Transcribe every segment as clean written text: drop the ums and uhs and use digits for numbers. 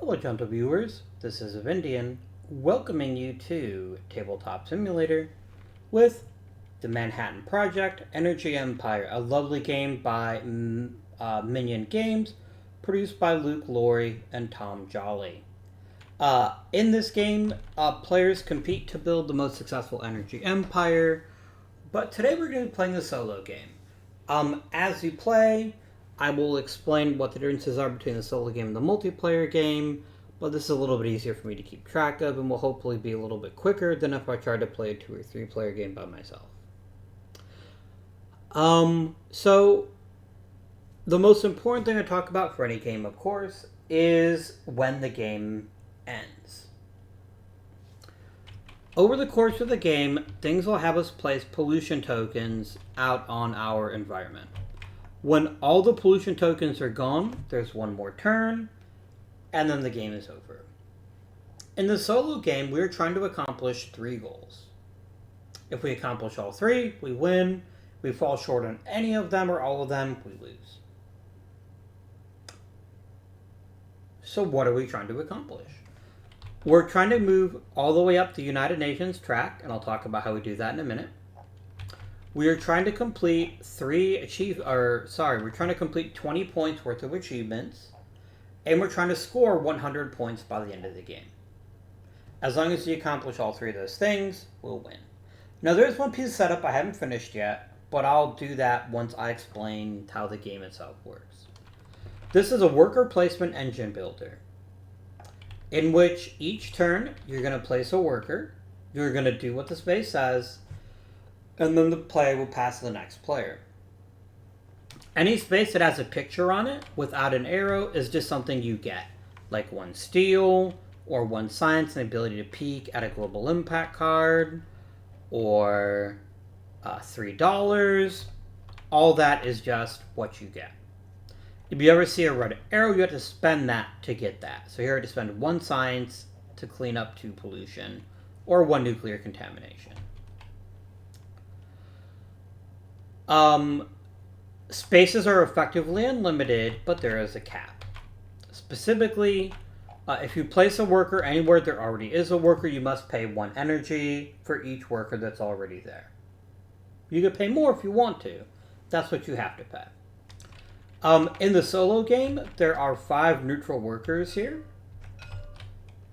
Hello, gentle viewers. This is Avindian, welcoming you to Tabletop Simulator with the Manhattan Project Energy Empire, a lovely game by Minion Games, produced by Luke Laurie and Tom Jolly. In this game, players compete to build the most successful energy empire, but today we're going to be playing the solo game. As you play, I will explain what the differences are between the solo game and the multiplayer game, but this is a little bit easier for me to keep track of and will hopefully be a little bit quicker than if I tried to play a 2 or 3 player game by myself. So the most important thing to talk about for any game, of course, is when the game ends. Over the course of the game, things will have us place pollution tokens out on our environment. When all the pollution tokens are gone, there's one more turn, and then the game is over. In the solo game, we're trying to accomplish 3 goals. If we accomplish all 3, we win. If we fall short on any of them or all of them, we lose. So what are we trying to accomplish? We're trying to move all the way up the United Nations track, and I'll talk about how we do that in a minute. We are trying to complete we're trying to complete 20 points worth of achievements, and we're trying to score 100 points by the end of the game. As long as you accomplish all 3 of those things, we'll win. Now there's one piece of setup I haven't finished yet, but I'll do that once I explain how the game itself works. This is a worker placement engine builder, in which each turn you're going to place a worker, you're going to do what the space says, and then the player will pass to the next player. Any space that has a picture on it without an arrow is just something you get, like 1 steel, or 1 science and ability to peek at a global impact card, or $3. All that is just what you get. If you ever see a red arrow, you have to spend that to get that. So here I have to spend 1 science to clean up 2 pollution, or 1 nuclear contamination. Spaces are effectively unlimited, but there is a cap. Specifically, if you place a worker anywhere there already is a worker, you must pay 1 energy for each worker that's already there. You can pay more if you want to. That's what you have to pay. In the solo game, there are 5 neutral workers here,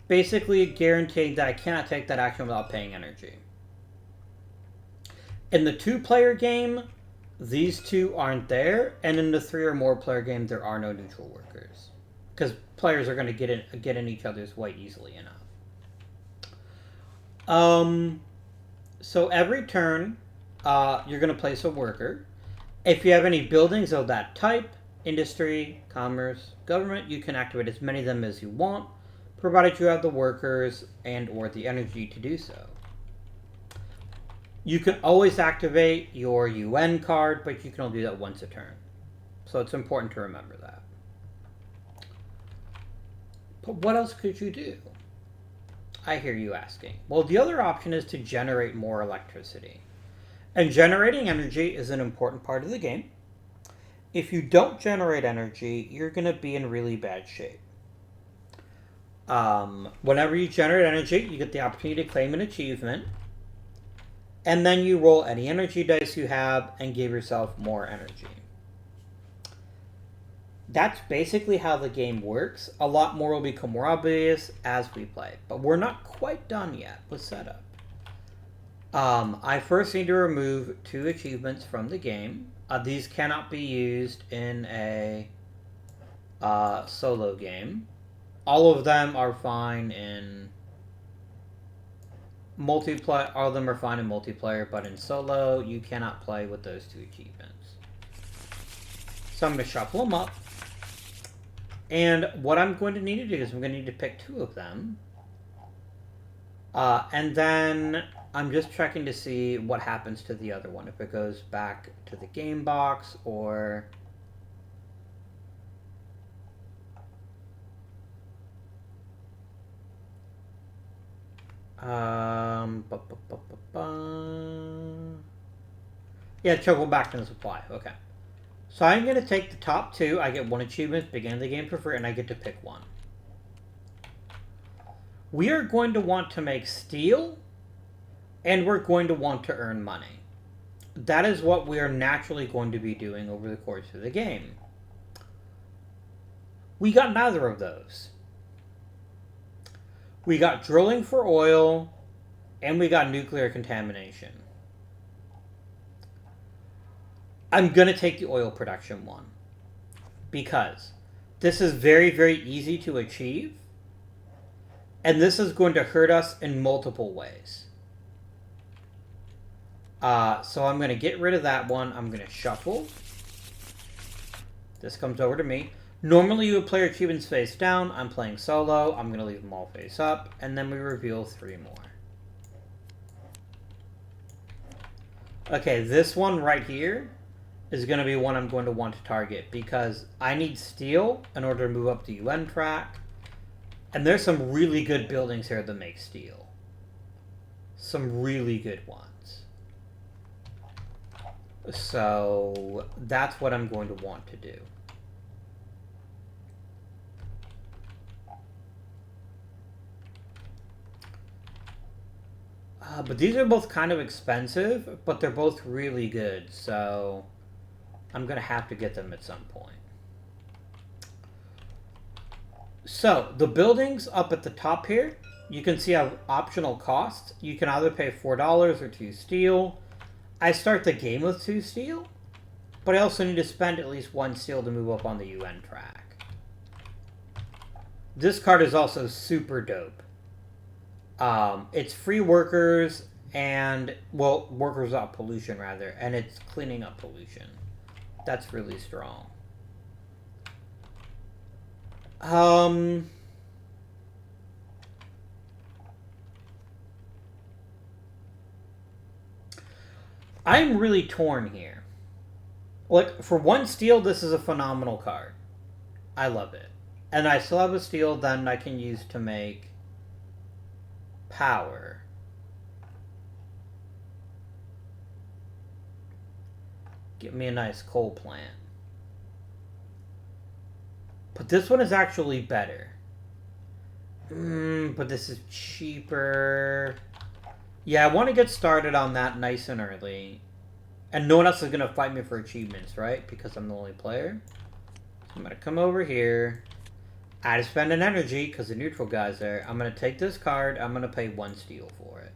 basically guaranteeing that I cannot take that action without paying energy. In the 2-player game, these 2 aren't there, and in the 3 or more player game, there are no neutral workers, because players are going to get in each other's way easily enough. So every turn, you're going to place a worker. If you have any buildings of that type, industry, commerce, government, you can activate as many of them as you want, provided you have the workers and or the energy to do so. You can always activate your UN card, but you can only do that once a turn. So it's important to remember that. But what else could you do? I hear you asking. Well, the other option is to generate more electricity. And generating energy is an important part of the game. If you don't generate energy, you're going to be in really bad shape. Whenever you generate energy, you get the opportunity to claim an achievement. And then you roll any energy dice you have and give yourself more energy. That's basically how the game works. A lot more will become more obvious as we play. But we're not quite done yet with setup. I first need to remove 2 achievements from the game. These cannot be used in a solo game. All of them are fine in multiplayer. All of them are fine in multiplayer, but in solo, you cannot play with those 2 achievements. So I'm going to shuffle them up. And what I'm going to need to do is I'm going to need to pick 2 of them. And then I'm just checking to see what happens to the other one. If it goes back to the game box or... Yeah, go back to the supply. Okay. So I'm going to take the top 2. I get 1 achievement at the beginning of the game for free, and I get to pick 1. we are going to want to make steel, and we're going to want to earn money. That is what we are naturally going to be doing over the course of the game. We got neither of those. We got drilling for oil, and we got nuclear contamination. I'm going to take the oil production one, because this is very, very easy to achieve, and this is going to hurt us in multiple ways. So I'm going to get rid of that one. I'm going to shuffle. This comes over to me. Normally you would play your achievements face down. I'm playing solo. I'm going to leave them all face up. And then we reveal 3 more. Okay, this one right here is going to be one I'm going to want to target, because I need steel in order to move up the UN track. And there's some really good buildings here that make steel. Some really good ones. So that's what I'm going to want to do. But these are both kind of expensive, but they're both really good, so I'm going to have to get them at some point. So, the buildings up at the top here, you can see have optional costs. You can either pay $4 or 2 steel. I start the game with 2 steel, but I also need to spend at least 1 steel to move up on the UN track. This card is also super dope. It's free workers and, well, workers without pollution rather, and it's cleaning up pollution. That's really strong. I'm really torn here. Like, for 1 steel, this is a phenomenal card. I love it. And I still have a steel then I can use to make power. Get me a nice coal plant. But this one is actually better. But this is cheaper. Yeah, I want to get started on that nice and early. And no one else is going to fight me for achievements, right? Because I'm the only player. So I'm going to come over here. I had to spend an energy because the neutral guy's there. I'm going to take this card. I'm going to pay 1 steel for it.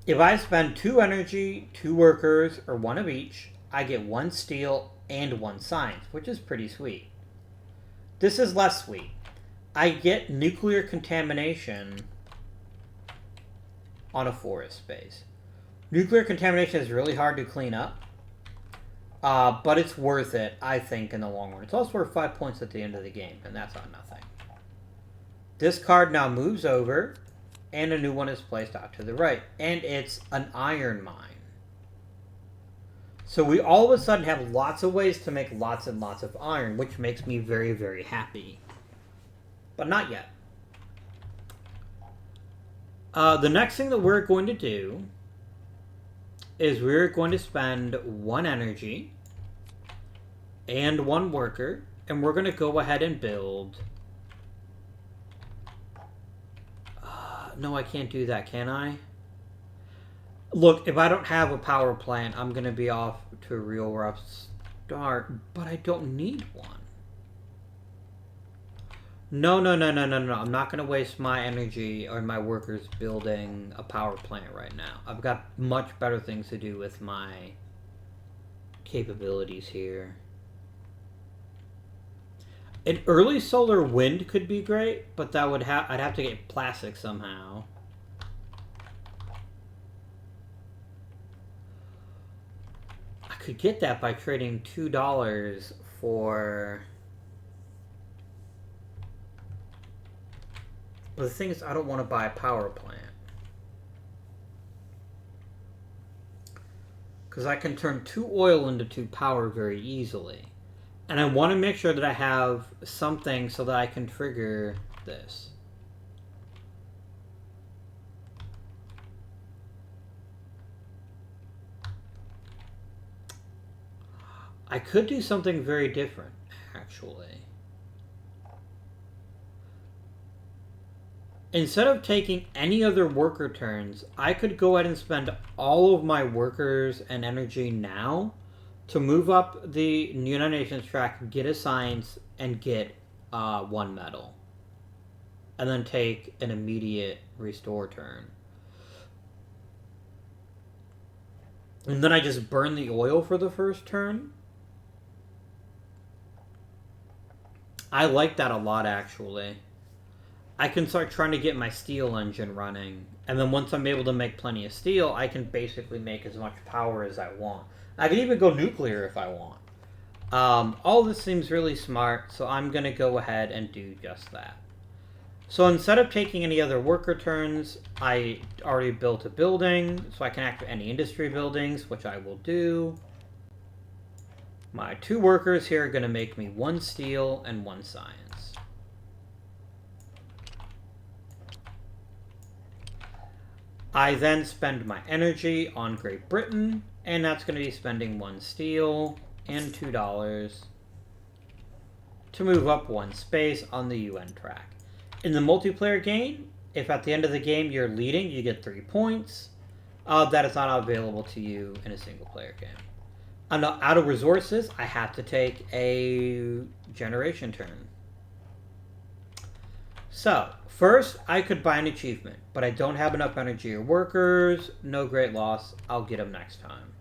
If I spend 2 energy, 2 workers, or 1 of each, I get 1 steel and 1 science, which is pretty sweet. This is less sweet. I get nuclear contamination on a forest space. Nuclear contamination is really hard to clean up, but it's worth it, I think, in the long run. It's also worth 5 points at the end of the game, and that's not nothing. This card now moves over, and a new one is placed out to the right, and it's an iron mine. So we all of a sudden have lots of ways to make lots and lots of iron, which makes me very, very happy. But not yet. The next thing that we're going to do is we're going to spend 1 energy and 1 worker, and we're going to go ahead and build... no, I can't do that, can I? Look, if I don't have a power plant, I'm going to be off to a real rough start, but I don't need one. No. I'm not going to waste my energy or my workers building a power plant right now. I've got much better things to do with my capabilities here. An early solar wind could be great, but that would I'd have to get plastic somehow. I could get that by trading $2 for... But the thing is, I don't want to buy a power plant. Because I can turn 2 oil into 2 power very easily. And I want to make sure that I have something so that I can trigger this. I could do something very different, actually. instead of taking any other worker turns, I could go ahead and spend all of my workers and energy now to move up the United Nations track, get a science, and get 1 medal. And then take an immediate restore turn. And then I just burn the oil for the first turn. I like that a lot, actually. I can start trying to get my steel engine running. And then once I'm able to make plenty of steel, I can basically make as much power as I want. I can even go nuclear if I want. All this seems really smart, so I'm going to go ahead and do just that. So instead of taking any other worker turns, I already built a building, so I can activate any industry buildings, which I will do. My 2 workers here are going to make me 1 steel and 1 science. I then spend my energy on Great Britain, and that's going to be spending 1 steel and $2 to move up 1 space on the UN track. In the multiplayer game, if at the end of the game you're leading, you get 3 points. That is not available to you in a single player game. Out of resources, I have to take a generation turn. So, first, I could buy an achievement, but I don't have enough energy or workers. No great loss. I'll get them next time.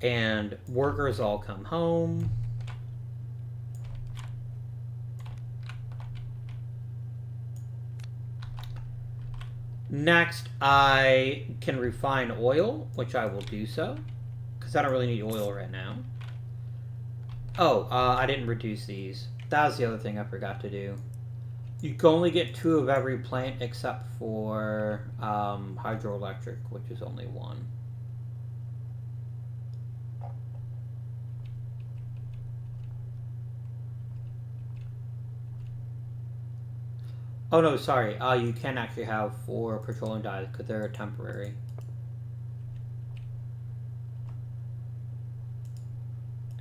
And workers all come home. Next, I can refine oil, which I will do so, because I don't really need oil right now. Oh, I didn't reduce these. That was the other thing I forgot to do. You can only get 2 of every plant except for hydroelectric, which is only 1. Oh no, sorry. You can actually have 4 petroleum dyes because they're temporary.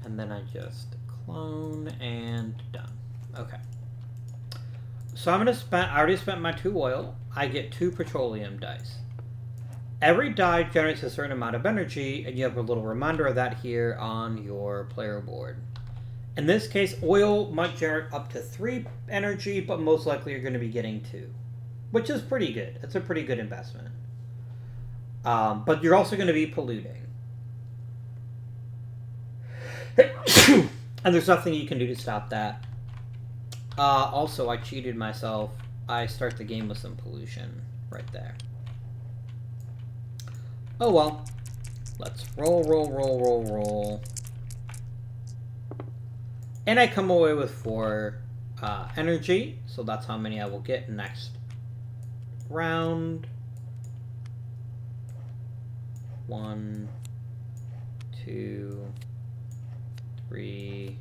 And then I just clone and done. Okay. So I'm gonna spend. I already spent my 2 oil. I get 2 petroleum dice. Every die generates a certain amount of energy, and you have a little reminder of that here on your player board. In this case, oil might generate up to 3 energy, but most likely you're going to be getting 2, which is pretty good. It's a pretty good investment. But you're also going to be polluting. And there's nothing you can do to stop that. Also, I cheated myself. I start the game with some pollution right there. Oh well. Let's roll. And I come away with 4 energy, so that's how many I will get next round. 1, 2, 3,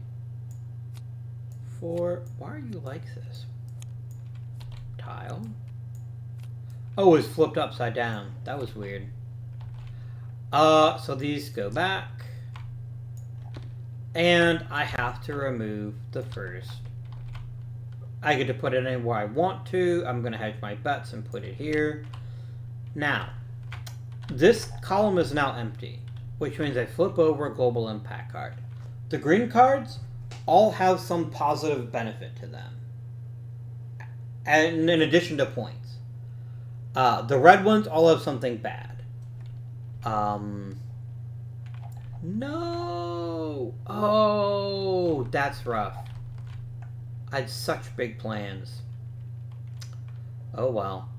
4. Why are you like this? Tile. Oh, it's flipped upside down. That was weird. So these go back. And I have to remove the first. I get to put it anywhere I want to. I'm going to hedge my bets and put it here. Now, this column is now empty, which means I flip over a global impact card. The green cards all have some positive benefit to them, and in addition to points. The red ones all have something bad. No! Oh, that's rough. I had such big plans. Oh well.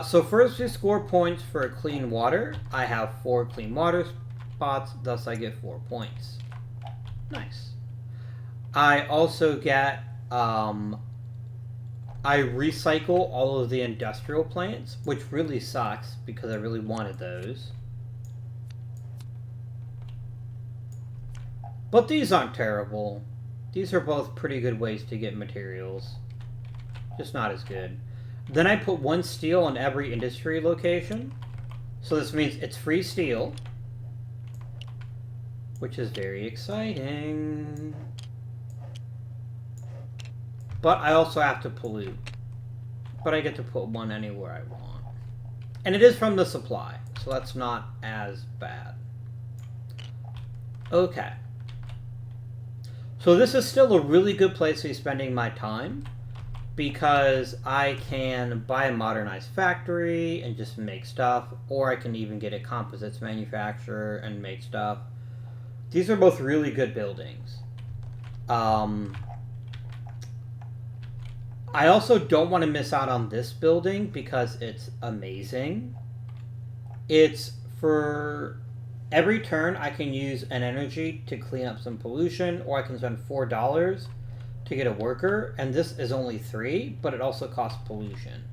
So first we score points for clean water. I have 4 clean water spots, thus I get 4 points. Nice. I also get, I recycle all of the industrial plants, which really sucks because I really wanted those. But these aren't terrible. These are both pretty good ways to get materials. Just not as good. Then I put 1 steel on every industry location. So this means it's free steel. Which is very exciting. But I also have to pollute. But I get to put one anywhere I want. And it is from the supply, so that's not as bad. Okay. So this is still a really good place to be spending my time, because I can buy a modernized factory and just make stuff, or I can even get a composites manufacturer and make stuff. These are both really good buildings. I also don't want to miss out on this building because it's amazing. It's for every turn I can use an energy to clean up some pollution, or I can spend $4 to get a worker, and this is only 3, but it also costs pollution.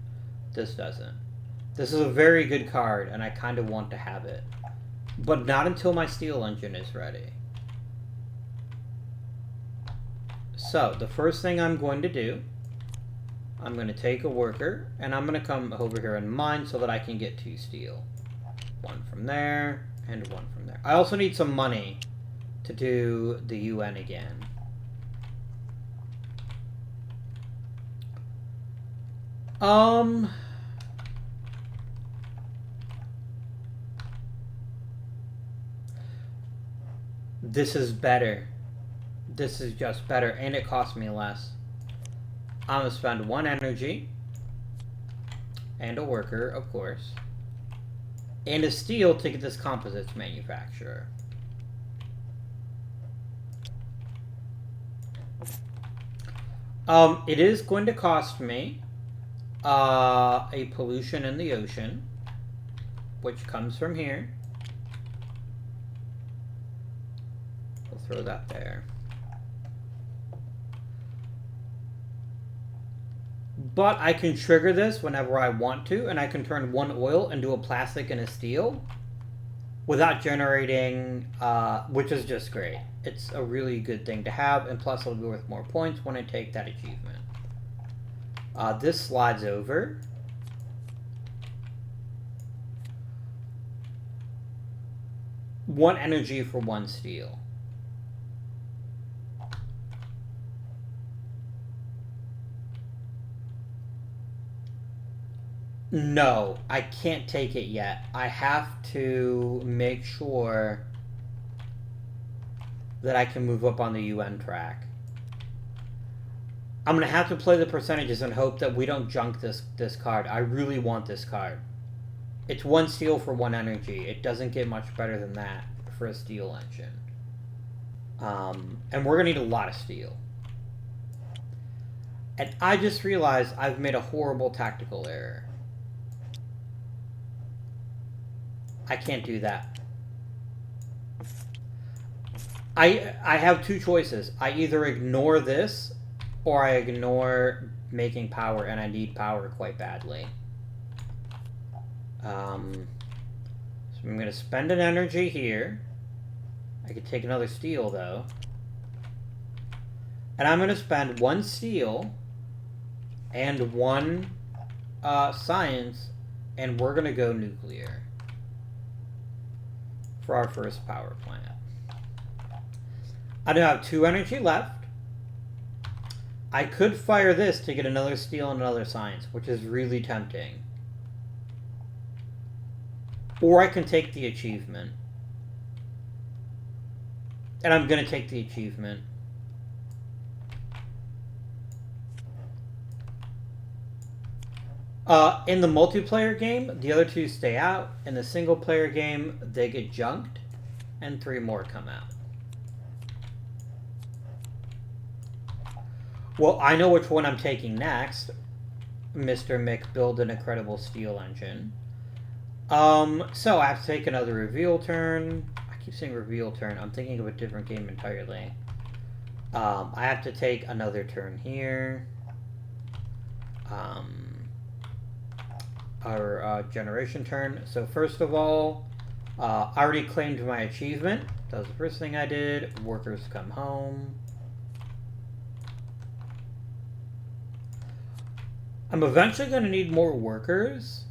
This doesn't. This is a very good card, and I kind of want to have it. But not until my steel engine is ready. So, the first thing I'm going to do, I'm going to take a worker, and I'm going to come over here and mine so that I can get 2 steel. 1 from there, and 1 from there. I also need some money to do the UN again. This is better. This is just better, and it costs me less. I'm gonna spend 1 energy, and a worker, of course, and a steel to get this composites manufacturer. It is going to cost me a pollution in the ocean, which comes from here. We'll throw that there. But I can trigger this whenever I want to, and I can turn 1 oil into a plastic and a steel without generating, which is just great. It's a really good thing to have, and plus it'll be worth more points when I take that achievement. This slides over. One energy for 1 steel. No, I can't take it yet. I have to make sure that I can move up on the UN track. I'm going to have to play the percentages and hope that we don't junk this card. I really want this card. It's 1 steel for 1 energy. It doesn't get much better than that for a steel engine. And we're going to need a lot of steel. And I just realized I've made a horrible tactical error. I can't do that. I have 2 choices. I either ignore this, or I ignore making power, and I need power quite badly. So I'm going to spend an energy here. I could take another steel, though. And I'm going to spend 1 steel and 1 science, and we're going to go nuclear for our first power plant. I now have 2 energy left. I could fire this to get another steel and another science, which is really tempting. Or I can take the achievement. And I'm going to take the achievement. In the multiplayer game, the other 2 stay out. In the single player game, they get junked, and 3 more come out. Well, I know which one I'm taking next. Mr. Mick, build an incredible steel engine. So I have to take another reveal turn. I keep saying reveal turn. I'm thinking of a different game entirely. I have to take another turn here. Our generation turn. So first of all, I already claimed my achievement. That was the first thing I did. Workers come home. I'm eventually going to need more workers,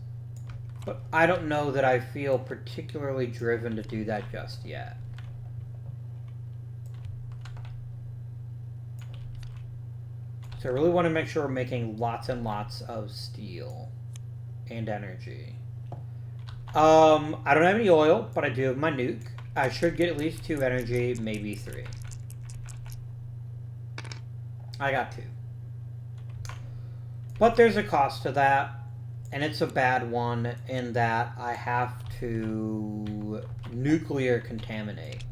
but I don't know that I feel particularly driven to do that just yet. So I really want to make sure we're making lots and lots of steel and energy. I don't have any oil, but I do have my nuke. I should get at least 2 energy, maybe 3. I got 2. But there's a cost to that, and it's a bad one in that I have to nuclear contaminate,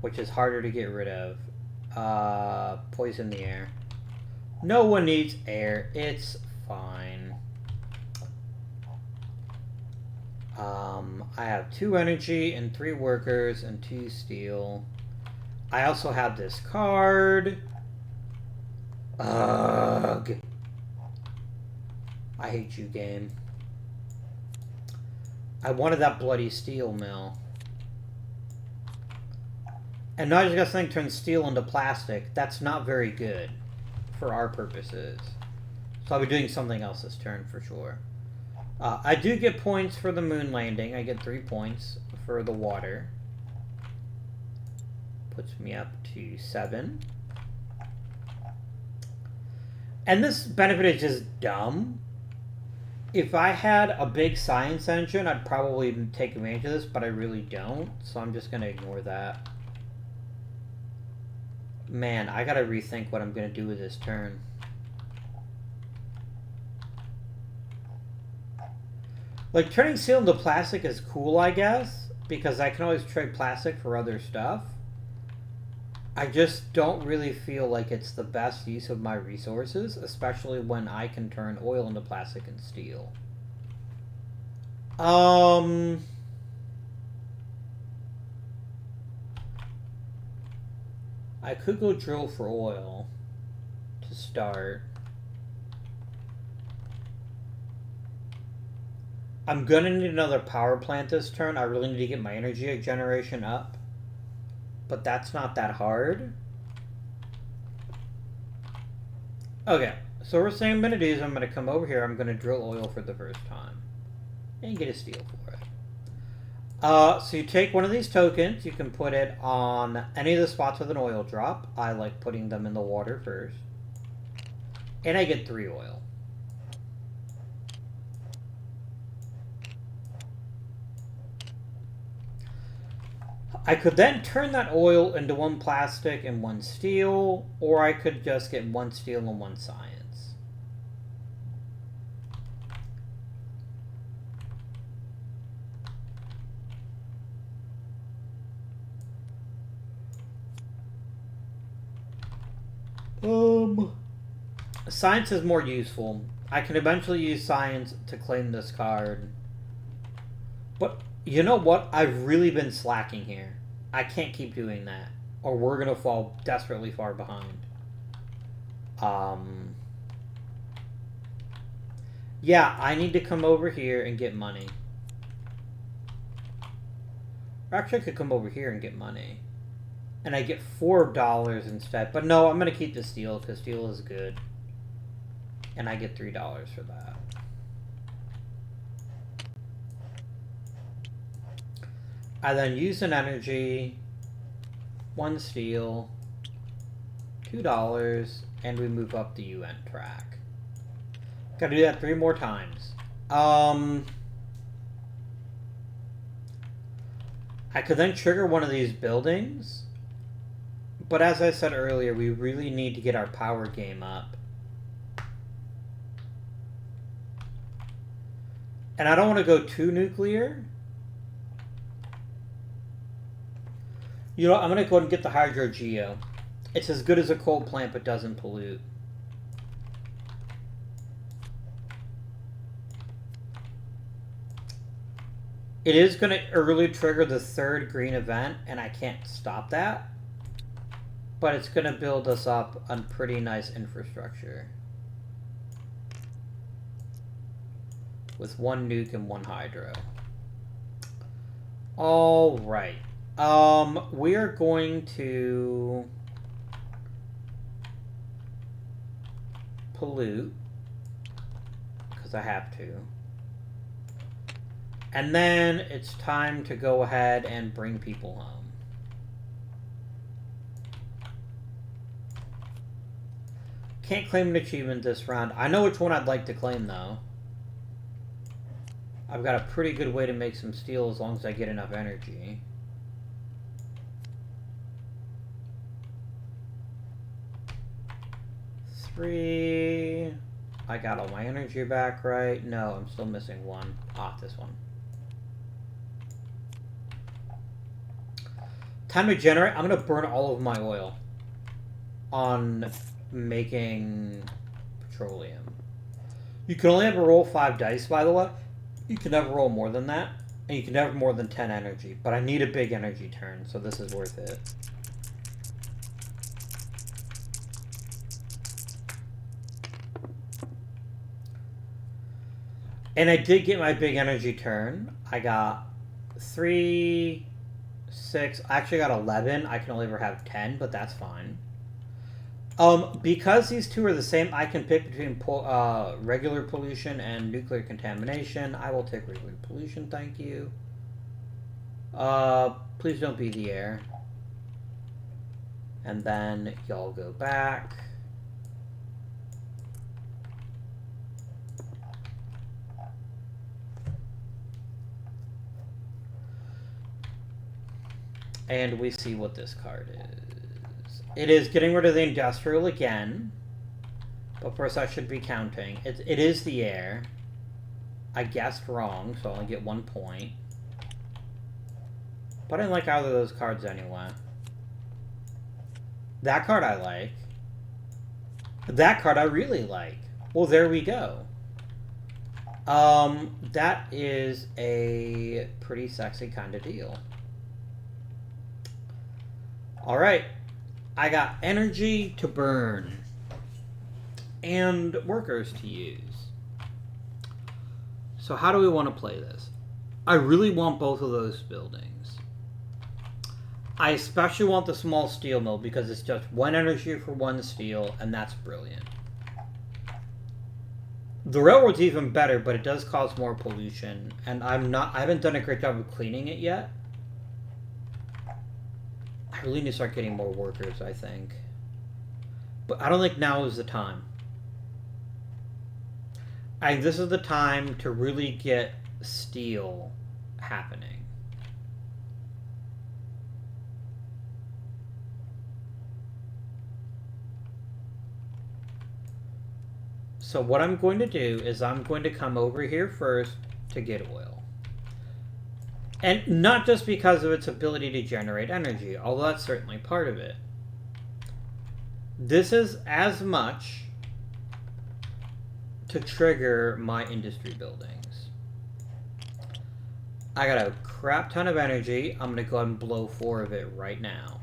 which is harder to get rid of. Poison the air. No one needs air. It's fine. I have 2 energy and 3 workers and 2 steel. I also have this card. Ugh. I hate you, game. I wanted that bloody steel mill. And now I just got something turn steel into plastic. That's not very good for our purposes. So I'll be doing something else this turn for sure. I do get points for the moon landing. I get 3 points for the water. Puts me up to 7. And this benefit is just dumb. If I had a big science engine, I'd probably take advantage of this, but I really don't. So I'm just going to ignore that. Man, I gotta rethink what I'm going to do with this turn. Like, turning steel into plastic is cool, I guess, because I can always trade plastic for other stuff. I just don't really feel like it's the best use of my resources, especially when I can turn oil into plastic and steel. I could go drill for oil to start. I'm gonna need another power plant this turn. I really need to get my energy generation up. But that's not that hard. Okay, so we're saying I'm gonna do is I'm gonna come over here, I'm gonna drill oil for the first time. And get a steel for it. So you take one of these tokens, you can put it on any of the spots with an oil drop. I like putting them in the water first. And I get 3 oil. I could then turn that oil into 1 plastic and 1 steel, or I could just get 1 steel and 1 science. Science is more useful. I can eventually use science to claim this card. But you know what? I've really been slacking here. I can't keep doing that, or we're gonna fall desperately far behind. Yeah, I need to come over here and get money. Or actually, I could come over here and get money. And I get $4 instead. But no, I'm gonna keep the steel, because steel is good. And I get $3 for that. I then use an energy, 1 steel, $2, and we move up the UN track. Gotta do that 3 more times. I could then trigger one of these buildings, but as I said earlier, we really need to get our power game up. And I don't want to go too nuclear. You know, I'm going to go ahead and get the Hydro Geo. It's as good as a coal plant, but doesn't pollute. It is going to early trigger the 3rd green event, and I can't stop that. But it's going to build us up a pretty nice infrastructure. With 1 nuke and 1 hydro. Alright. We are going to pollute, because I have to. And then it's time to go ahead and bring people home. Can't claim an achievement this round. I know which one I'd like to claim, though. I've got a pretty good way to make some steel as long as I get enough energy. Three. I got all my energy back, right? No, I'm still missing one. Ah, this one. Time to generate. I'm going to burn all of my oil on making petroleum. You can only ever roll 5 dice, by the way. You can never roll more than that. And you can never more than 10 energy. But I need a big energy turn, so this is worth it. And I did get my big energy turn. I got 3, 6. I actually got 11. I can only ever have 10, but that's fine. Because these two are the same, I can pick between regular pollution and nuclear contamination. I will take regular pollution, thank you. Please don't be the air. And then y'all go back. And we see what this card is. It is getting rid of the industrial again. But first I should be counting. It is the air. I guessed wrong, so I only get 1 point. But I didn't like either of those cards anyway. That card I like. That card I really like. Well, there we go. That is a pretty sexy kind of deal. Alright, I got energy to burn and workers to use. So how do we want to play this? I really want both of those buildings. I especially want the small steel mill because it's just 1 energy for 1 steel, and that's brilliant. The railroad's even better, but it does cause more pollution, and I haven't done a great job of cleaning it yet. I really need to start getting more workers, I think. But I don't think now is the time. I think this is the time to really get steel happening. So what I'm going to do is I'm going to come over here first to get oil. And not just because of its ability to generate energy, although that's certainly part of it. This is as much to trigger my industry buildings. I got a crap ton of energy. I'm going to go ahead and blow 4 of it right now.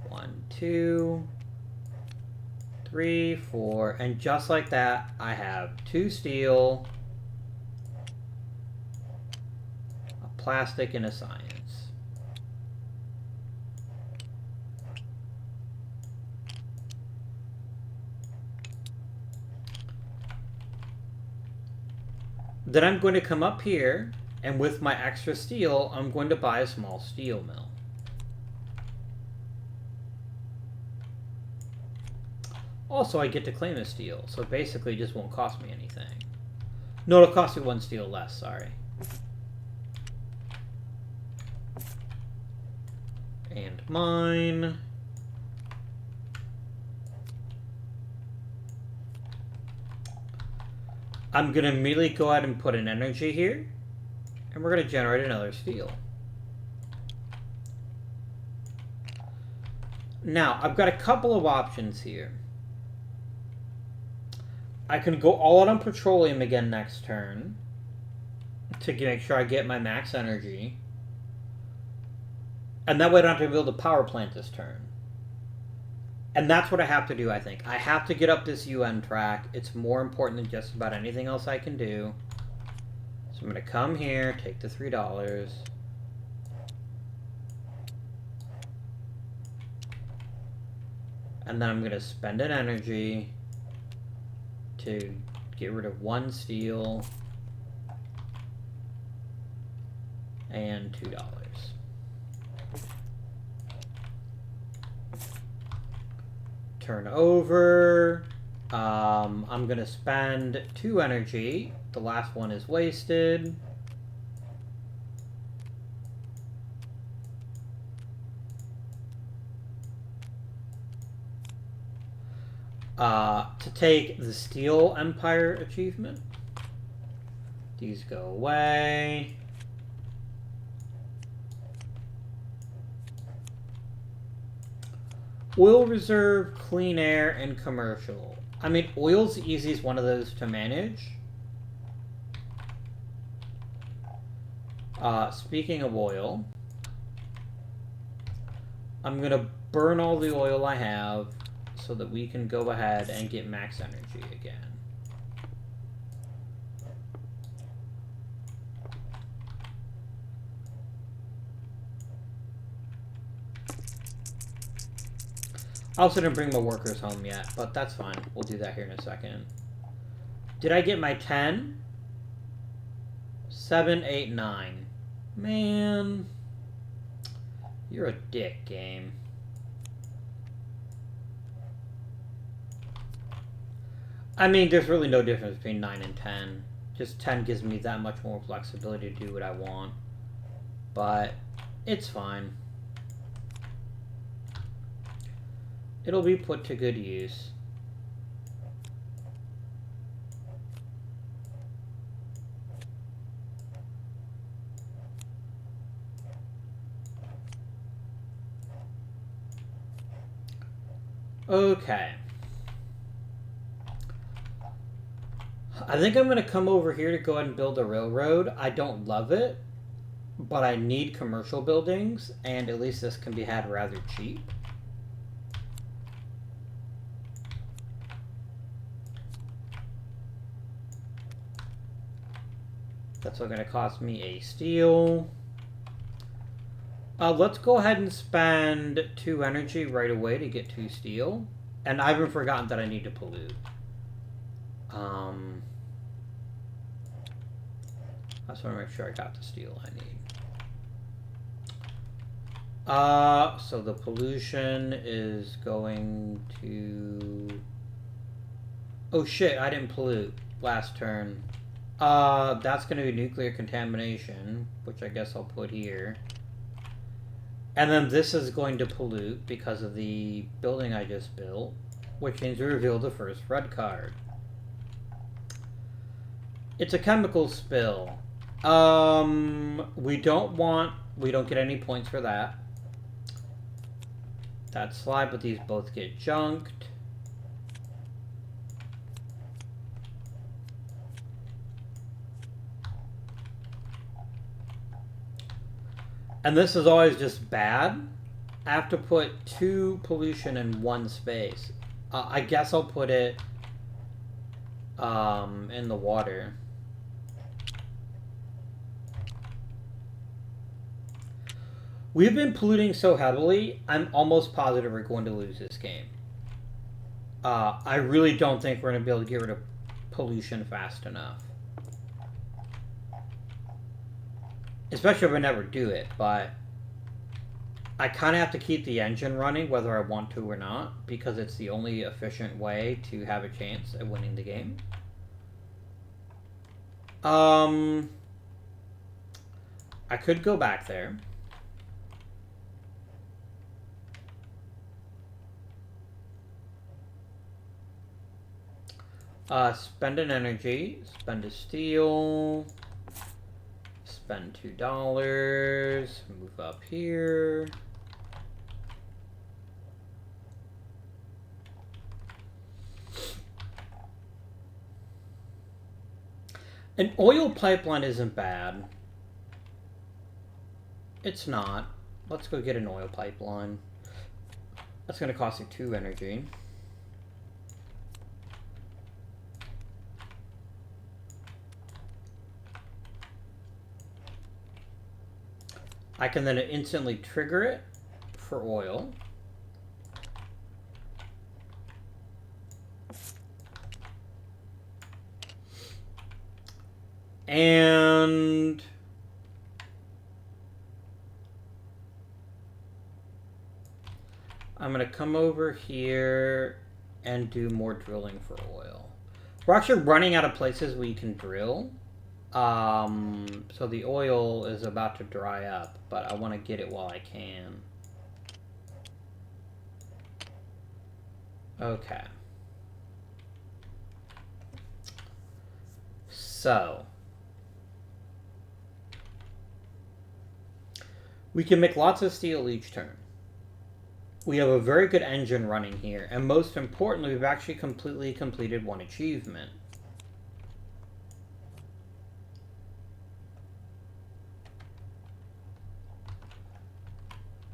1, 2, 3, 4. And just like that, I have 2 steel, a plastic, and a science. Then I'm going to come up here, and with my extra steel, I'm going to buy a small steel mill. Also, I get to claim a steel, so basically it just won't cost me anything. No, it'll cost me 1 steel less, sorry. And mine. I'm going to immediately go ahead and put an energy here, and we're going to generate another steel. Now, I've got a couple of options here. I can go all out on petroleum again next turn to make sure I get my max energy. And that way I don't have to build a power plant this turn. And that's what I have to do, I think. I have to get up this UN track. It's more important than just about anything else I can do. So I'm going to come here, take the $3. And then I'm going to spend an energy to get rid of 1 steel and $2. Turn over. I'm going to spend 2 energy. The last one is wasted. To take the Steel Empire achievement. These go away. Oil reserve, clean air, and commercial. I mean, oil's the easiest one of those to manage. Speaking of oil, I'm going to burn all the oil I have so that we can go ahead and get max energy again. I also didn't bring my workers home yet, but that's fine. We'll do that here in a second. Did I get my 10? 7, 8, 9. Man. You're a dick, game. I mean, there's really no difference between 9 and 10. Just 10 gives me that much more flexibility to do what I want. But it's fine. It'll be put to good use. Okay. I think I'm going to come over here to go ahead and build a railroad. I don't love it, but I need commercial buildings, and at least this can be had rather cheap. That's going to cost me a steel. Let's go ahead and spend 2 energy right away to get 2 steel. And I haven't forgotten that I need to pollute. I just want to make sure I got the steel I need. So the pollution is going to... Oh shit, I didn't pollute last turn. That's going to be nuclear contamination, which I guess I'll put here. And then this is going to pollute because of the building I just built, which means we reveal the first red card. It's a chemical spill. We don't get any points for that. That's slide, but these both get junked. And this is always just bad. I have to put 2 pollution in 1 space. I guess I'll put it in the water. We've been polluting so heavily, I'm almost positive we're going to lose this game. I really don't think we're going to be able to get rid of pollution fast enough. Especially if I never do it, but I kind of have to keep the engine running whether I want to or not, because it's the only efficient way to have a chance at winning the game. I could go back there. Spend an energy, spend a steel, spend $2, move up here. An oil pipeline isn't bad. It's not. Let's go get an oil pipeline. That's going to cost you 2 energy. I can then instantly trigger it for oil. And I'm going to come over here and do more drilling for oil. We're actually running out of places we can drill. So the oil is about to dry up, but I want to get it while I can. Okay. So we can make lots of steel each turn. We have a very good engine running here, and most importantly, we've actually completely completed one achievement.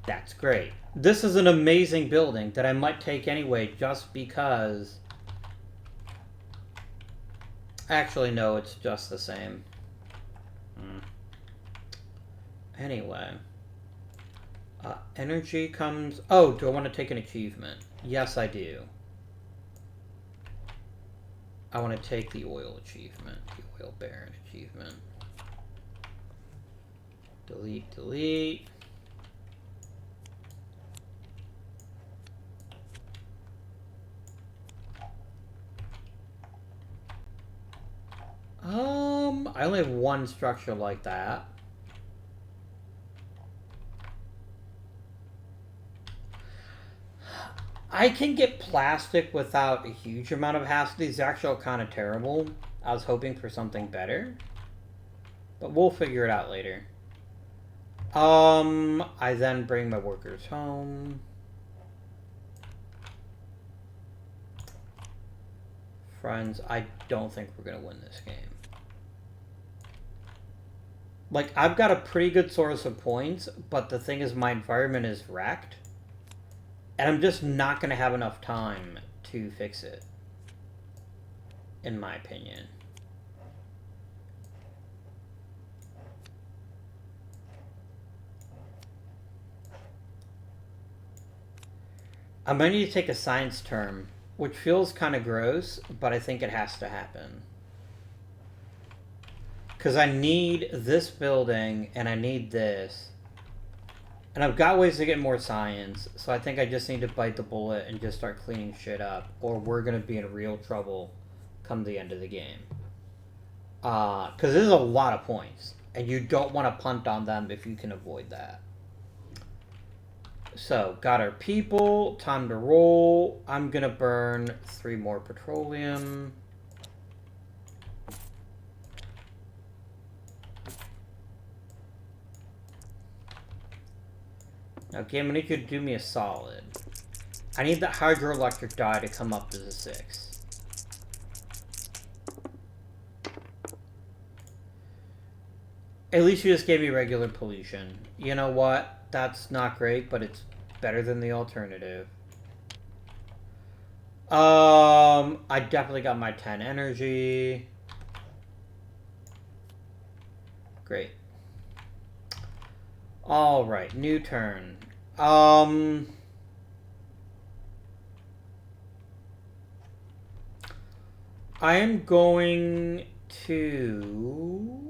That's great. This is an amazing building that I might take anyway just because... Actually, no, it's just the same. Anyway. Energy comes... Oh, do I want to take an achievement? Yes, I do. I want to take the oil achievement. The oil baron achievement. Delete, delete. I only have one structure like that. I can get plastic without a huge amount of hassle. These are actually kind of terrible. I was hoping for something better. But we'll figure it out later. I then bring my workers home. Friends, I don't think we're going to win this game. Like, I've got a pretty good source of points, but the thing is my environment is wrecked. And I'm just not going to have enough time to fix it. In my opinion. I might need to take a science term, which feels kind of gross, but I think it has to happen. Because I need this building, and I need this. And I've got ways to get more science, so I think I just need to bite the bullet and just start cleaning shit up, or we're going to be in real trouble come the end of the game. Because this is a lot of points, and you don't want to punt on them if you can avoid that. So, got our people, time to roll. I'm going to burn 3 more petroleum. Okay, I'm going to need you to do me a solid. I need that hydroelectric die to come up as a 6. At least you just gave me regular pollution. You know what? That's not great, but it's better than the alternative. I definitely got my 10 energy. Great. Alright, new turn. I am going to...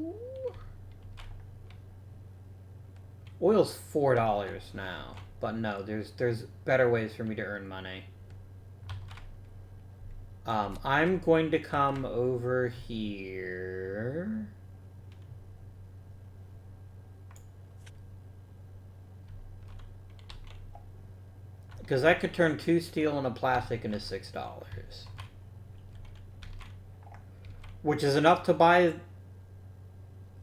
Oil's $4 now, but no, there's better ways for me to earn money. I'm going to come over here. Because I could turn 2 steel and a plastic into $6. Which is enough to buy...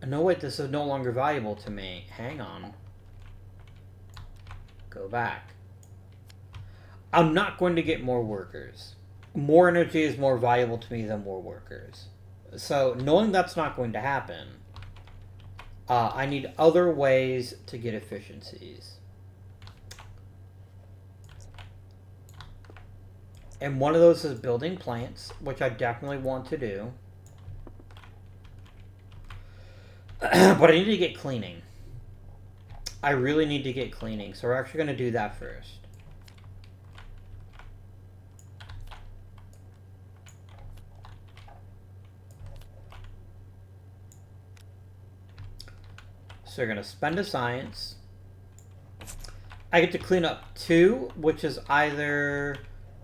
No, wait, this is no longer valuable to me. Hang on. Go back. I'm not going to get more workers. More energy is more valuable to me than more workers. So, knowing that's not going to happen, I need other ways to get efficiencies. And one of those is building plants, which I definitely want to do. But I need to get cleaning. I really need to get cleaning, so we're actually going to do that first. So we're going to spend a science. I get to clean up 2, which is either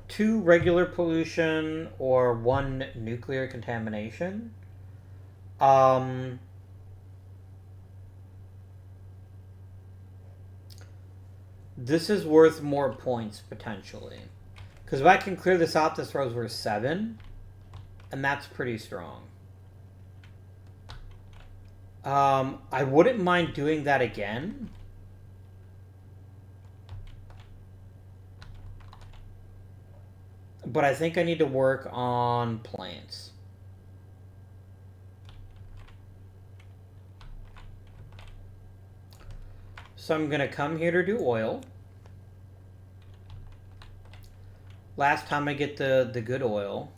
2 regular pollution or 1 nuclear contamination. This is worth more points, potentially. Because if I can clear this out, this row's worth 7. And that's pretty strong. I wouldn't mind doing that again. But I think I need to work on plants. So I'm going to come here to do oil. Last time I get the good oil.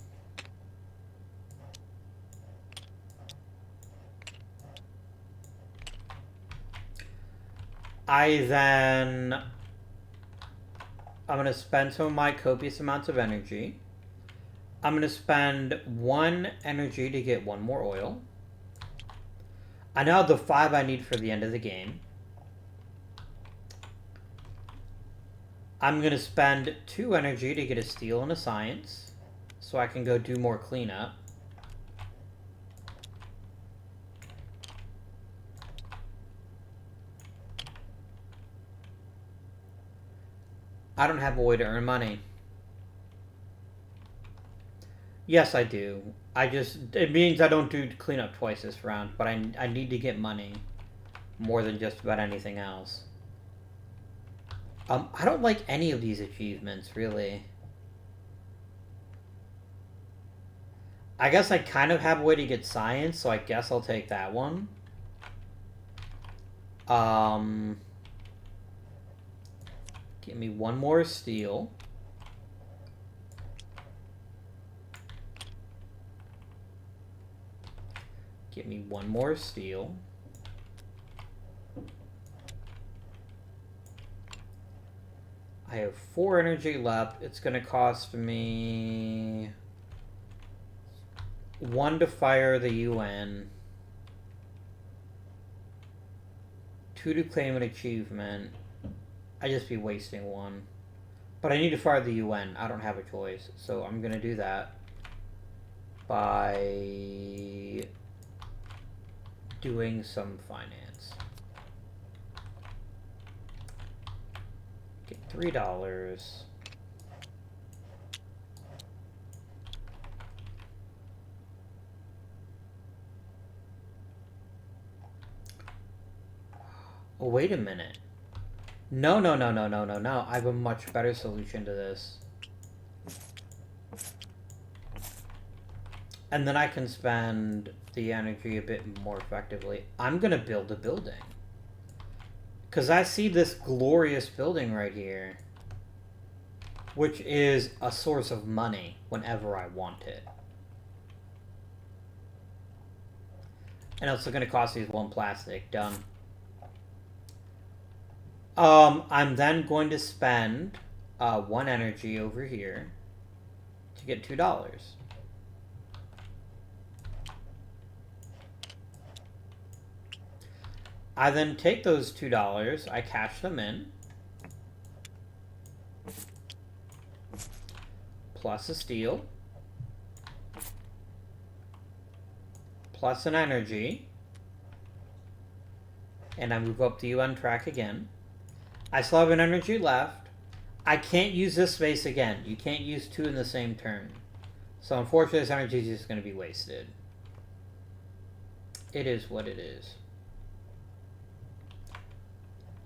I'm going to spend some of my copious amounts of energy. I'm going to spend 1 energy to get 1 more oil. I now have the 5 I need for the end of the game. I'm going to spend 2 energy to get a steel and a science, so I can go do more cleanup. I don't have a way to earn money. Yes, I do. It means I don't do cleanup twice this round, but I need to get money more than just about anything else. I don't like any of these achievements, really. I guess I kind of have a way to get science, so I guess I'll take that one. Give me 1 more steel. Give me 1 more steel. I have 4 energy left. It's going to cost me 1 to fire the UN. 2 to claim an achievement. I'd just be wasting 1. But I need to fire the UN. I don't have a choice. So I'm going to do that by doing some finance. Get $3. Oh, wait a minute. No. I have a much better solution to this. And then I can spend the energy a bit more effectively. I'm going to build a building. Because I see this glorious building right here, which is a source of money whenever I want it. And it's going to cost these 1 plastic. Done. I'm then going to spend 1 energy over here to get $2. I then take those $2, I cash them in, plus a steel, plus an energy, and I move up the UN track again. I still have an energy left. I can't use this space again. You can't use 2 in the same turn. So unfortunately this energy is just going to be wasted. It is what it is.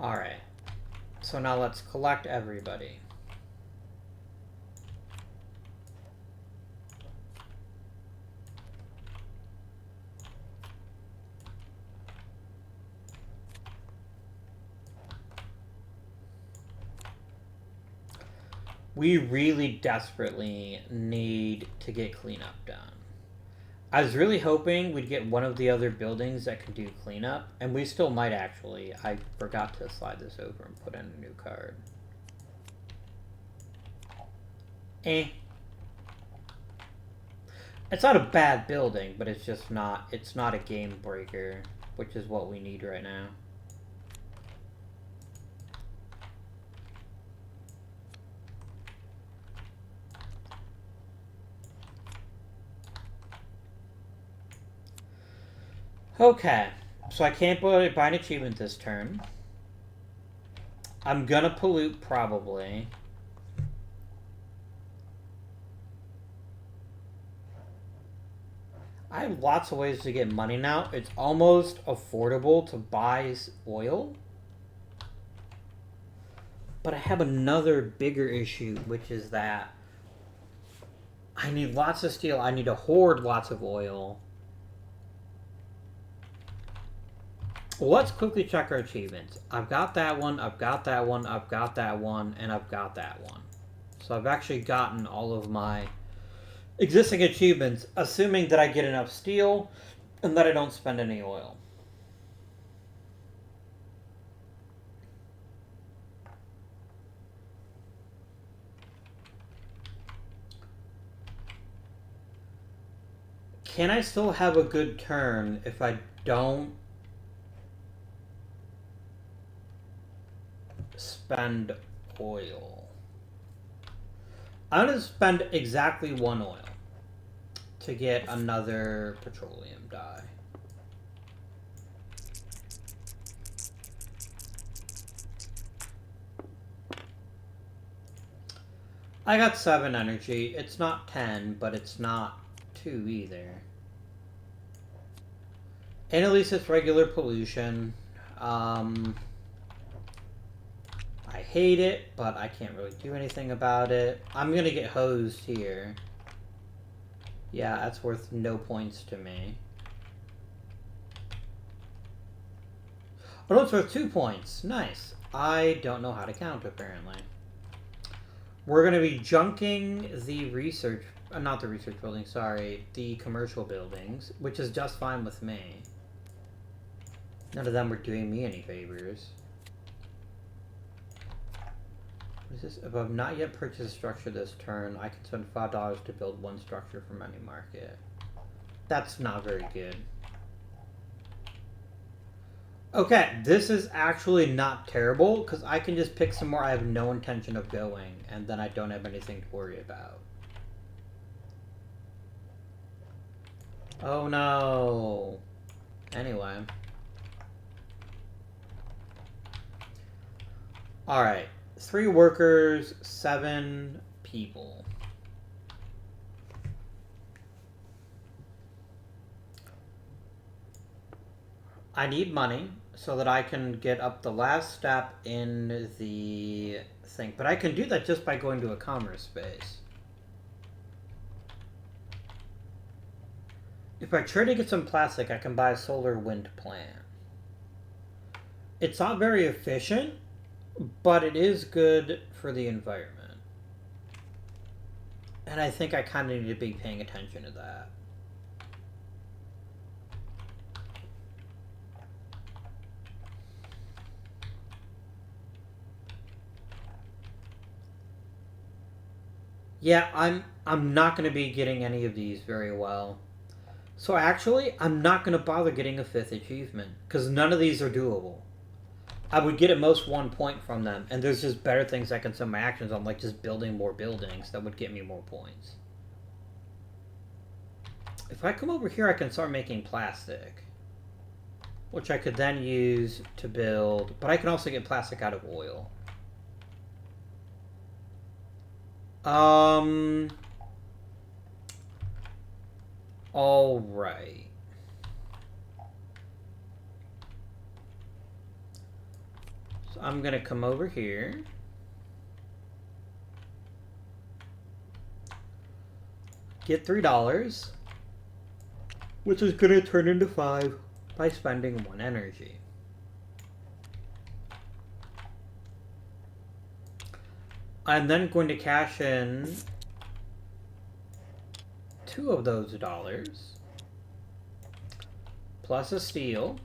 Alright, so now let's collect everybody. We really desperately need to get cleanup done. I was really hoping we'd get one of the other buildings that can do cleanup, and we still might actually. I forgot to slide this over and put in a new card. It's not a bad building, but it's just not, it's not a game breaker, which is what we need right now. Okay, so I can't buy an achievement this turn. I'm gonna pollute probably. I have lots of ways to get money now. It's almost affordable to buy oil. But I have another bigger issue, which is that I need lots of steel. I need to hoard lots of oil. Well, let's quickly check our achievements. I've got that one, I've got that one, I've got that one, and I've got that one. So I've actually gotten all of my existing achievements, assuming that I get enough steel and that I don't spend any oil. Can I still have a good turn if I don't spend oil? I'm going to spend exactly 1 oil to get another petroleum dye. I got 7 energy. It's not 10, but it's not 2 either. And at least it's regular pollution. I hate it, but I can't really do anything about it. I'm going to get hosed here. Yeah, that's worth no points to me. Oh, no, it's worth 2 points. Nice. I don't know how to count, apparently. We're going to be junking the research... not the research building, sorry. The commercial buildings, which is just fine with me. None of them were doing me any favors. What is this? If I've not yet purchased a structure this turn, I can spend $5 to build 1 structure from any market. That's not very good. Okay, this is actually not terrible, because I can just pick somewhere I have no intention of going, and then I don't have anything to worry about. Oh no. Anyway. Alright. 3 workers, 7 people. I need money so that I can get up the last step in the thing. But I can do that just by going to a commerce space. If I try to get some plastic, I can buy a solar wind plant. It's not very efficient, but it is good for the environment. And I think I kind of need to be paying attention to that. Yeah, I'm not going to be getting any of these very well. So actually, I'm not going to bother getting a 5th achievement, because none of these are doable. I would get at most 1 point from them, and there's just better things I can spend my actions on, like just building more buildings that would get me more points. If I come over here, I can start making plastic, which I could then use to build, but I can also get plastic out of oil. All right. So I'm going to come over here. Get $3, which is going to turn into 5 by spending 1 energy. I'm then going to cash in 2 of those dollars, plus a steel,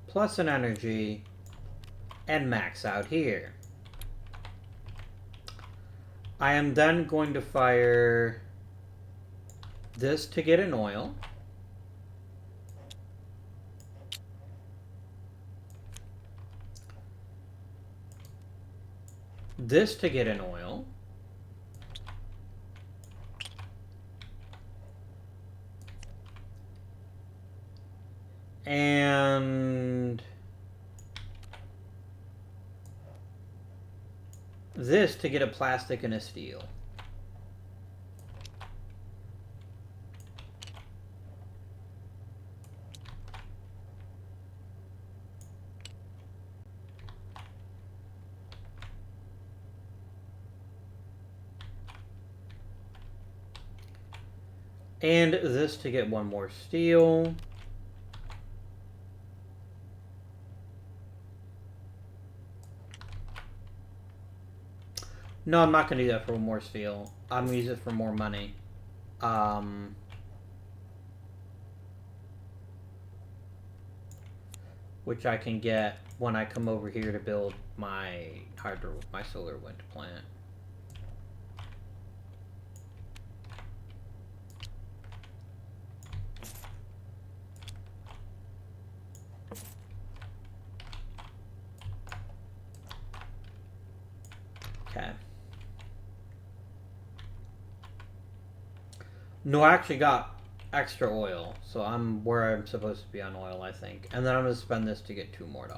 plus an energy, and max out here. I am then going to fire this to get an oil. This to get an oil. And this to get a plastic and a steel. And this to get one more steel. No, I'm not going to do that for more steel. I'm going to use it for more money. Which I can get when I come over here to build my solar wind plant. Okay. No, I actually got extra oil, so I'm where I'm supposed to be on oil, I think. And then I'm going to spend this to get $2 more.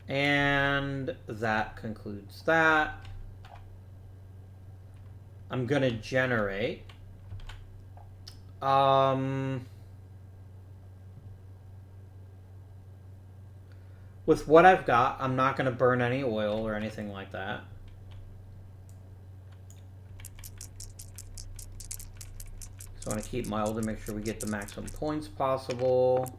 And that concludes that. I'm going to generate. With what I've got, I'm not going to burn any oil or anything like that. So I want to keep mild to make sure we get the maximum points possible.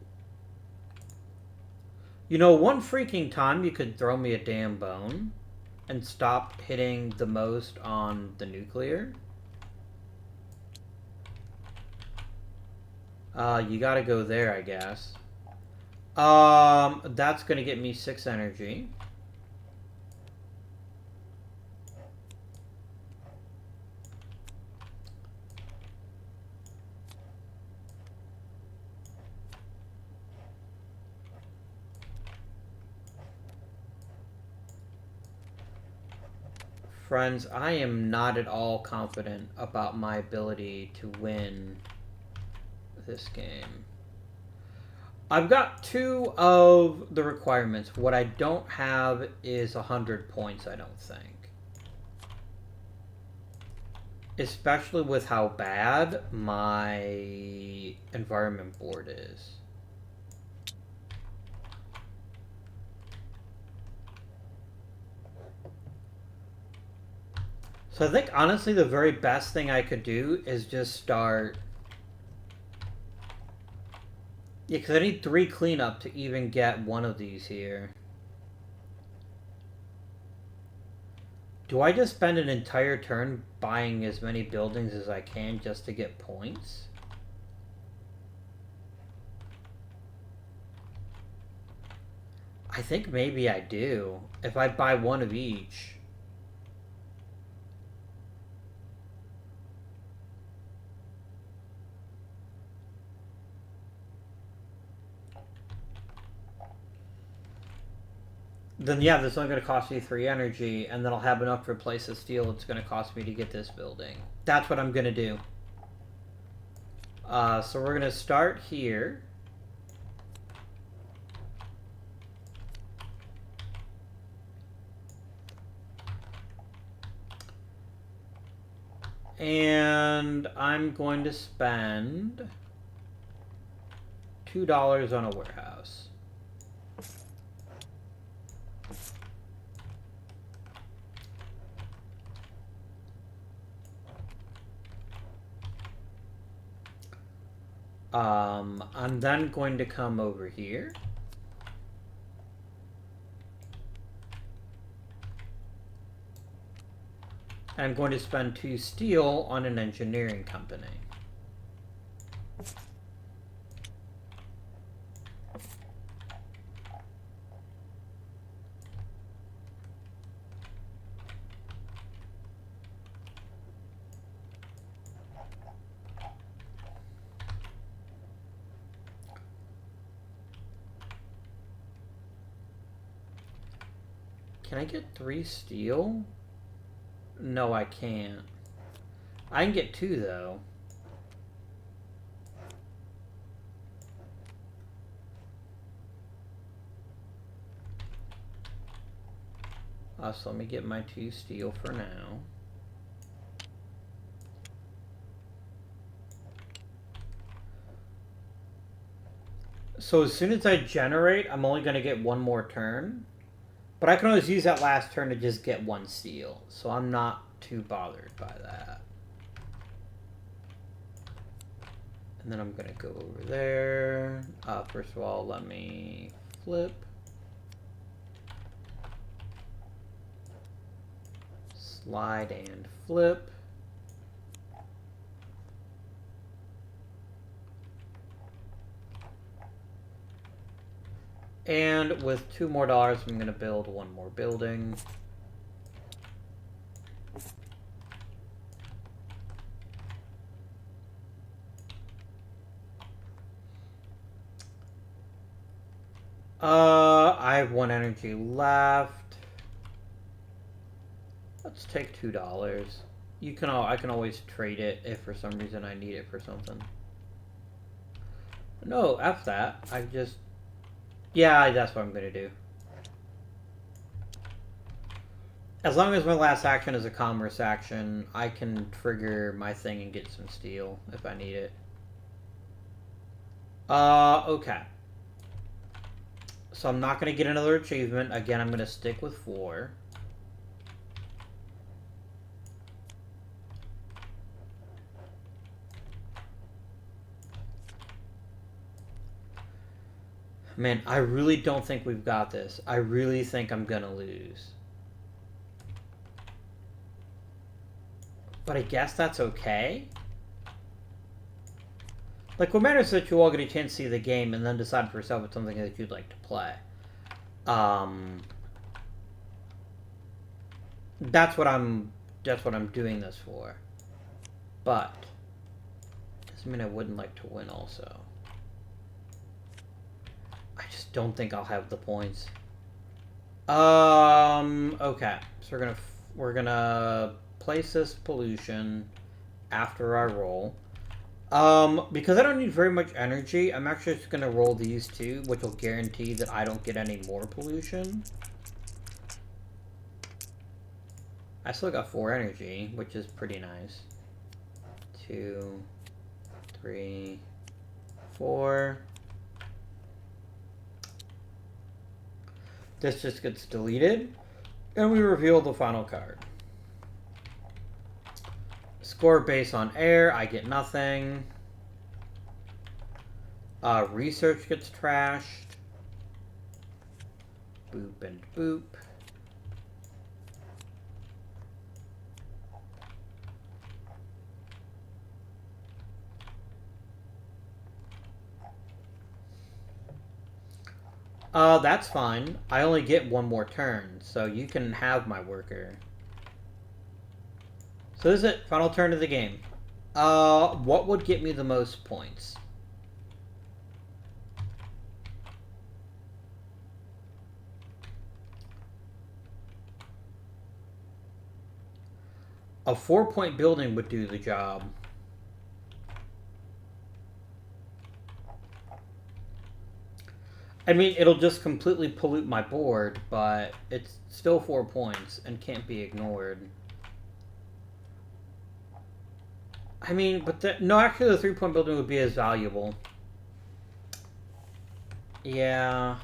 You know, one freaking time you could throw me a damn bone and stop hitting the most on the nuclear. You gotta go there, I guess. That's gonna get me 6 energy. Friends, I am not at all confident about my ability to win this game. I've got 2 of the requirements. What I don't have is 100 points, I don't think. Especially with how bad my environment board is. So I think, honestly, the very best thing I could do is just start... Yeah, because I need 3 cleanup to even get one of these here. Do I just spend an entire turn buying as many buildings as I can just to get points? I think maybe I do. If I buy one of each. Then yeah, this is only going to cost me 3 energy, and then I'll have enough to replace the steel it's going to cost me to get this building. That's what I'm going to do. So we're going to start here. And I'm going to spend $2 on a warehouse. I'm then going to come over here. And I'm going to spend 2 steel on an engineering company. Can I get 3 steel? No, I can't. I can get 2, though. So let me get my 2 steel for now. So as soon as I generate, I'm only going to get 1 more turn. But I can always use that last turn to just get 1 steel. So I'm not too bothered by that. And then I'm going to go over there. First of all, let me flip. Slide and flip. And with $2 more, I'm going to build 1 more building. I have 1 energy left. Let's take $2. I can always trade it if for some reason I need it for something. No, F that. Yeah, that's what I'm gonna do. As long as my last action is a commerce action, I can trigger my thing and get some steel if I need it. Okay. So I'm not gonna get another achievement. Again, I'm gonna stick with 4. Man, I really don't think we've got this. I really think I'm gonna lose. But I guess that's okay. Like, what matters is that you all get a chance to see the game and then decide for yourself if it's something that you'd like to play. That's what I'm doing this for. But doesn't mean I wouldn't like to win also. I just don't think I'll have the points. Okay. So we're gonna place this pollution after I roll. Because I don't need very much energy, I'm actually just gonna roll these 2, which will guarantee that I don't get any more pollution. I still got 4 energy, which is pretty nice. 2, 3, 4. This just gets deleted, and we reveal the final card. Score based on air, I get nothing. Research gets trashed. Boop and boop. That's fine. I only get 1 more turn, so you can have my worker. So this is it. Final turn of the game. What would get me the most points? A 4-point building would do the job. I mean, it'll just completely pollute my board, but it's still 4 points and can't be ignored. I mean, but no, actually the 3-point building would be as valuable. Yeah.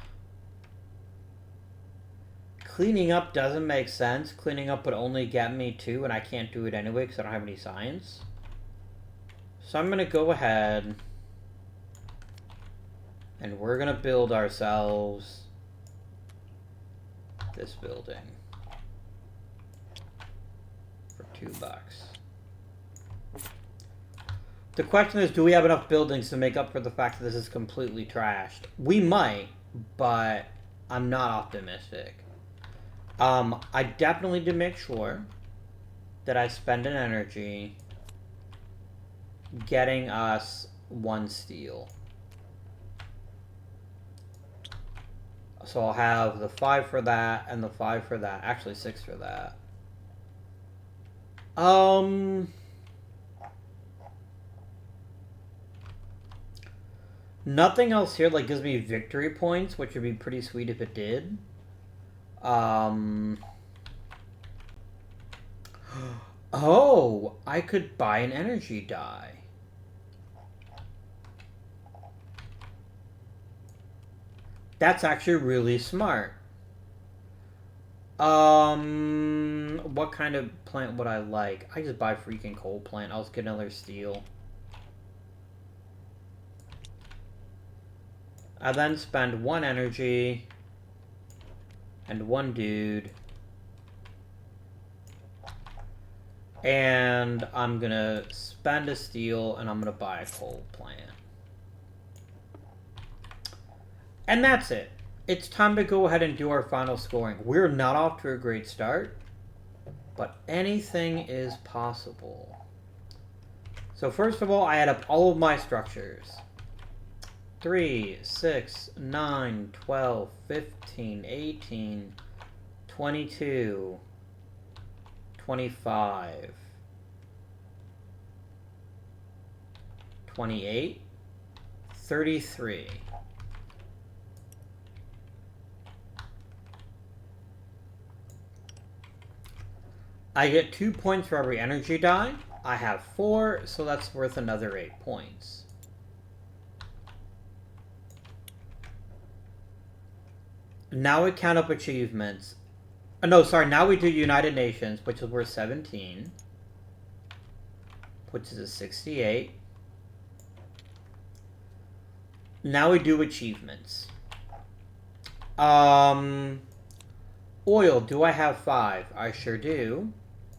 Cleaning up doesn't make sense. Cleaning up would only get me 2, and I can't do it anyway because I don't have any science. So I'm going to go ahead, and we're going to build ourselves this building for $2. The question is, do we have enough buildings to make up for the fact that this is completely trashed? We might, but I'm not optimistic. I definitely need to make sure that I spend an energy getting us 1 steel. So I'll have the 5 for that and the 5 for that. Actually, 6 for that. Nothing else here like gives me victory points, which would be pretty sweet if it did. Oh, I could buy an energy die. That's actually really smart. What kind of plant would I like? I just buy freaking coal plant. I'll just get another steel. I then spend 1 energy and 1 dude. And I'm gonna spend a steel and I'm gonna buy a coal plant. And that's it. It's time to go ahead and do our final scoring. We're not off to a great start, but anything is possible. So first of all, I add up all of my structures. 3, 6, 9, 12, 15, 18, 22, 25, 28, 33. I get 2 points for every energy die. I have 4, so that's worth another 8 points. Now we count up achievements. No, sorry, now we do United Nations, which is worth 17. Which is a 68. Now we do achievements. Oil, do I have 5? I sure do.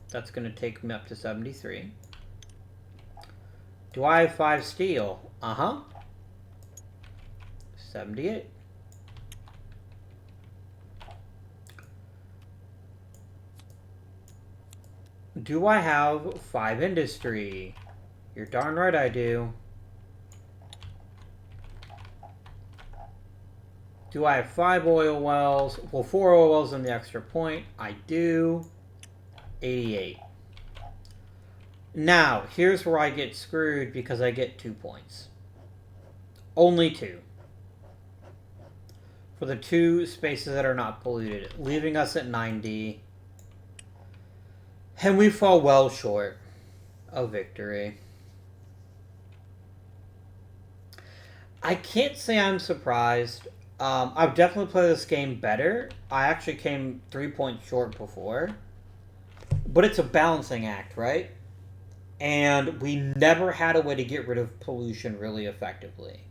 That's going to take me up to 73. Do I have 5 steel? Uh-huh. 78. Do I have 5 industry? You're darn right I do. Do I have 5 oil wells? Well, 4 oil wells and the extra point. I do. 88. Now, here's where I get screwed because I get 2 points. Only 2. For the 2 spaces that are not polluted, leaving us at 90. And we fall well short of victory. I can't say I'm surprised. I've definitely played this game better. I actually came 3 points short before. But it's a balancing act, right? And we never had a way to get rid of pollution really effectively.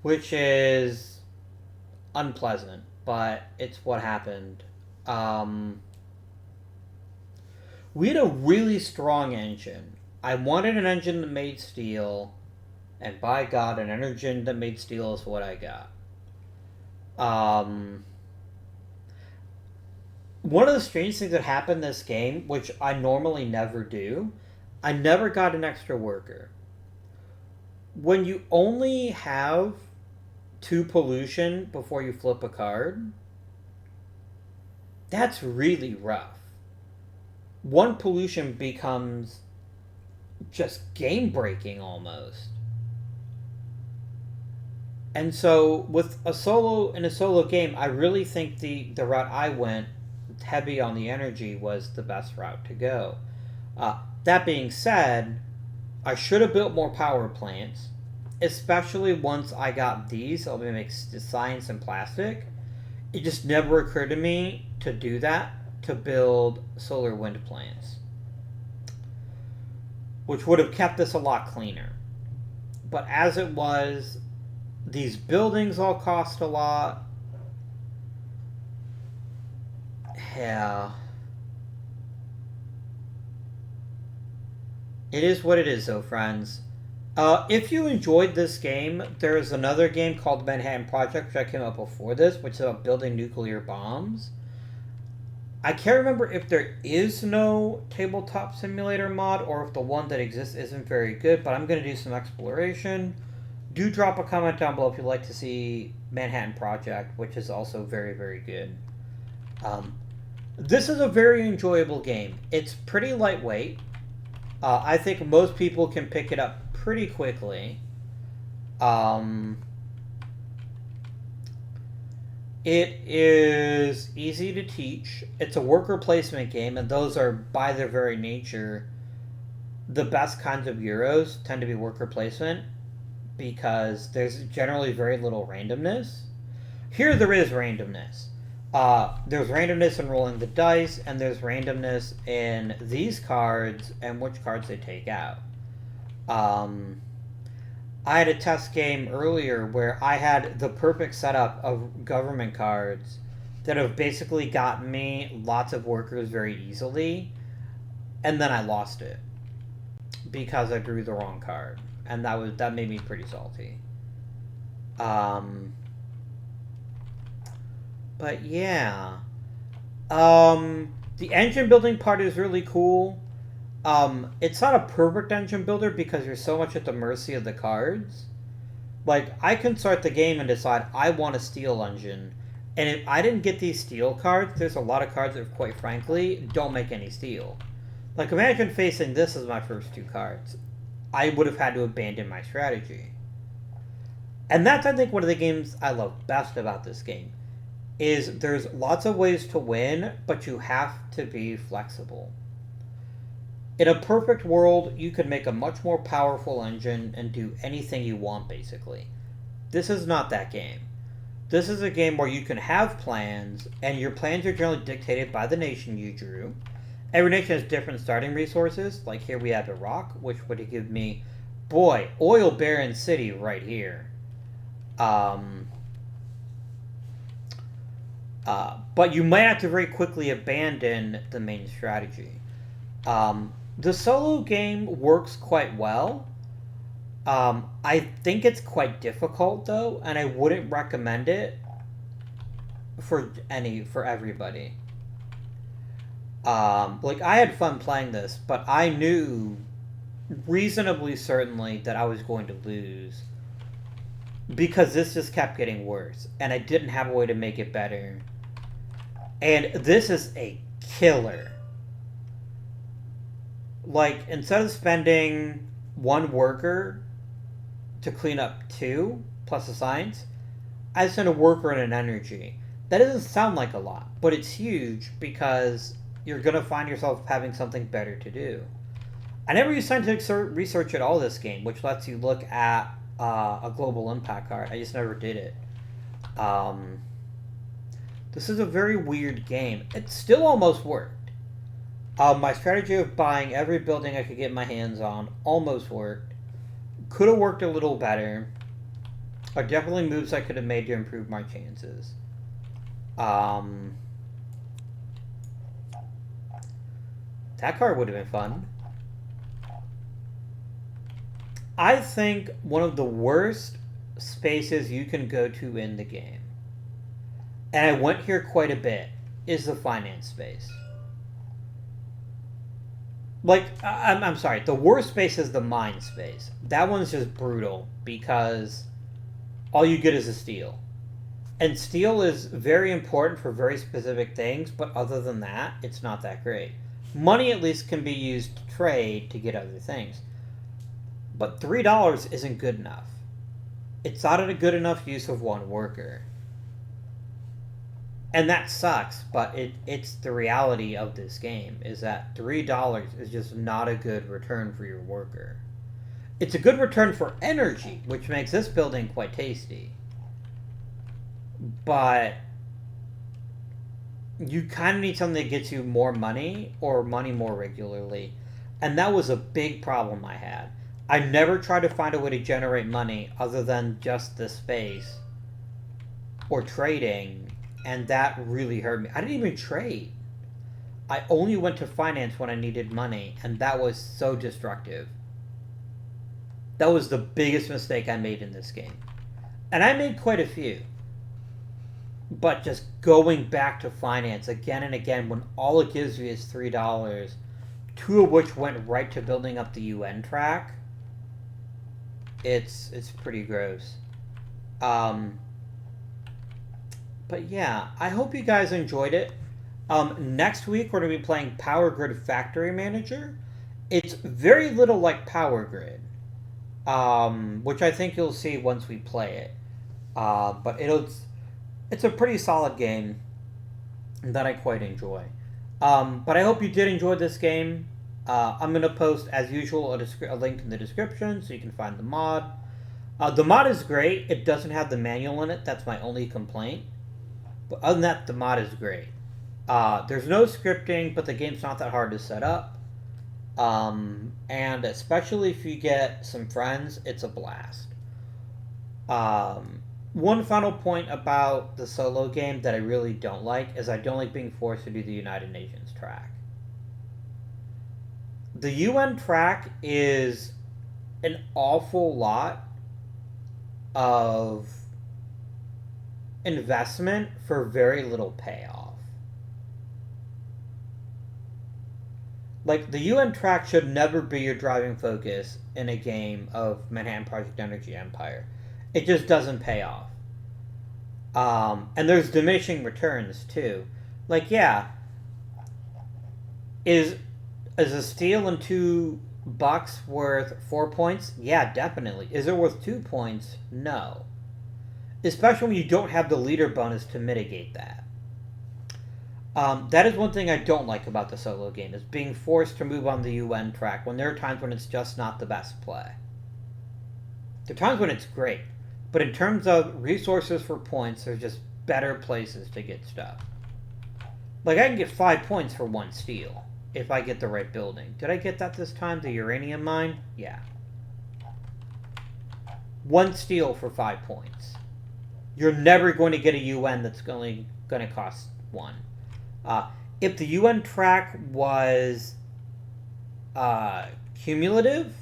Which is unpleasant, but it's what happened. We had a really strong engine. I wanted an engine that made steel, and by God, an engine that made steel is what I got. One of the strange things that happened in this game, which I normally never do, I never got an extra worker. When you only have 2 pollution before you flip a card, that's really rough. 1 pollution becomes just game-breaking almost. And so with a solo game, I really think the route I went, heavy on the energy, was the best route to go. That being said, I should have built more power plants, especially once I got these. I'll make science and plastic. It just never occurred to me to do that, to build solar wind plants, which would have kept this a lot cleaner. But as it was, these buildings all cost a lot. Yeah. It is what it is, though, friends. If you enjoyed this game, there is another game called Manhattan Project, which I came up before this, which is about building nuclear bombs. I can't remember if there is no tabletop simulator mod, or if the one that exists isn't very good, but I'm going to do some exploration. Do drop a comment down below if you'd like to see Manhattan Project, which is also very, very good. This is a very enjoyable game. It's pretty lightweight. I think most people can pick it up pretty quickly. It is easy to teach. It's a worker placement game, and those are, by their very nature, the best kinds of Euros tend to be worker placement because there's generally very little randomness. Here there is randomness. There's randomness in rolling the dice, and there's randomness in these cards and which cards they take out. I had a test game earlier where I had the perfect setup of government cards that have basically got me lots of workers very easily, and then I lost it because I drew the wrong card, and that made me pretty salty. But yeah, the engine building part is really cool. It's not a perfect engine builder because you're so much at the mercy of the cards. Like, I can start the game and decide I want a steel engine, and if I didn't get these steel cards, there's a lot of cards that, quite frankly, don't make any steel. Like, imagine facing this as my first two cards. I would have had to abandon my strategy. And that's, I think, one of the games I love best about this game, is there's lots of ways to win, but you have to be flexible. In a perfect world, you could make a much more powerful engine and do anything you want, basically. This is not that game. This is a game where you can have plans, and your plans are generally dictated by the nation you drew. Every nation has different starting resources, like here we have Iraq, which would give me, boy, oil baron city right here. But you might have to very quickly abandon the main strategy. The solo game works quite well. I think it's quite difficult though, and I wouldn't recommend it for everybody. Like, I had fun playing this, but I knew reasonably certainly that I was going to lose because this just kept getting worse, and I didn't have a way to make it better. And this is a killer. Like, instead of spending one worker to clean up two plus a science, I send a worker and an energy. That doesn't sound like a lot, but it's huge because you're going to find yourself having something better to do. I never used scientific research at all this game, which lets you look at a global impact card. I just never did it. This is a very weird game. It still almost worked. My strategy of buying every building I could get my hands on almost worked. Could have worked a little better. Are definitely moves I could have made to improve my chances. That card would have been fun. I think one of the worst spaces you can go to in the game, and I went here quite a bit, is the finance space. Like, I'm sorry, the worst space is the mine space. That one's just brutal because all you get is a steel. And steel is very important for very specific things, but other than that, it's not that great. Money at least can be used to trade to get other things. But $3 isn't good enough. It's not a good enough use of one worker. And that sucks, but it's the reality of this game, is that $3 is just not a good return for your worker. It's a good return for energy, which makes this building quite tasty. But you kind of need something that gets you more money, or money more regularly. And that was a big problem I had. I never tried to find a way to generate money other than just the space or trading, and that really hurt me. I didn't even trade. I only went to finance when I needed money, and that was so destructive. That was the biggest mistake I made in this game. And I made quite a few. But just going back to finance again and again when all it gives you is $3, two of which went right to building up the UN track, it's pretty gross. But yeah, I hope you guys enjoyed it. Next week we're going to be playing Power Grid Factory Manager, It's very little like Power Grid, which I think you'll see once we play it. But it's a pretty solid game that I quite enjoy. But I hope you did enjoy this game. I'm going to post, as usual, a link in the description so you can find the mod. The mod is great. It doesn't have the manual in it. That's my only complaint. But other than that, the mod is great. There's no scripting, but the game's not that hard to set up. And especially if you get some friends, it's a blast. One final point about the solo game that I really don't like is I don't like being forced to do the United Nations track. The UN track is an awful lot of investment for very little payoff. Like, the UN track should never be your driving focus in a game of Manhattan Project Energy Empire. It just doesn't pay off. And there's diminishing returns, too. Like, yeah, is a steal and $2 worth 4 points? Yeah, definitely. Is it worth 2 points? No. Especially when you don't have the leader bonus to mitigate that. That is one thing I don't like about the solo game, is being forced to move on the UN track when there are times when it's just not the best play. There are times when it's great, but in terms of resources for points, there's just better places to get stuff. Like, I can get 5 points for 1 steal if I get the right building. Did I get that this time? The uranium mine? Yeah. 1 steal for 5 points. You're never going to get a UN that's only going to cost 1. If the UN track was cumulative,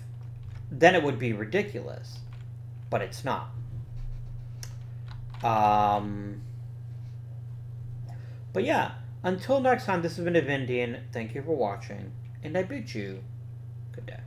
then it would be ridiculous. But it's not. But yeah, until next time, this has been Avindian. Thank you for watching, and I bid you good day.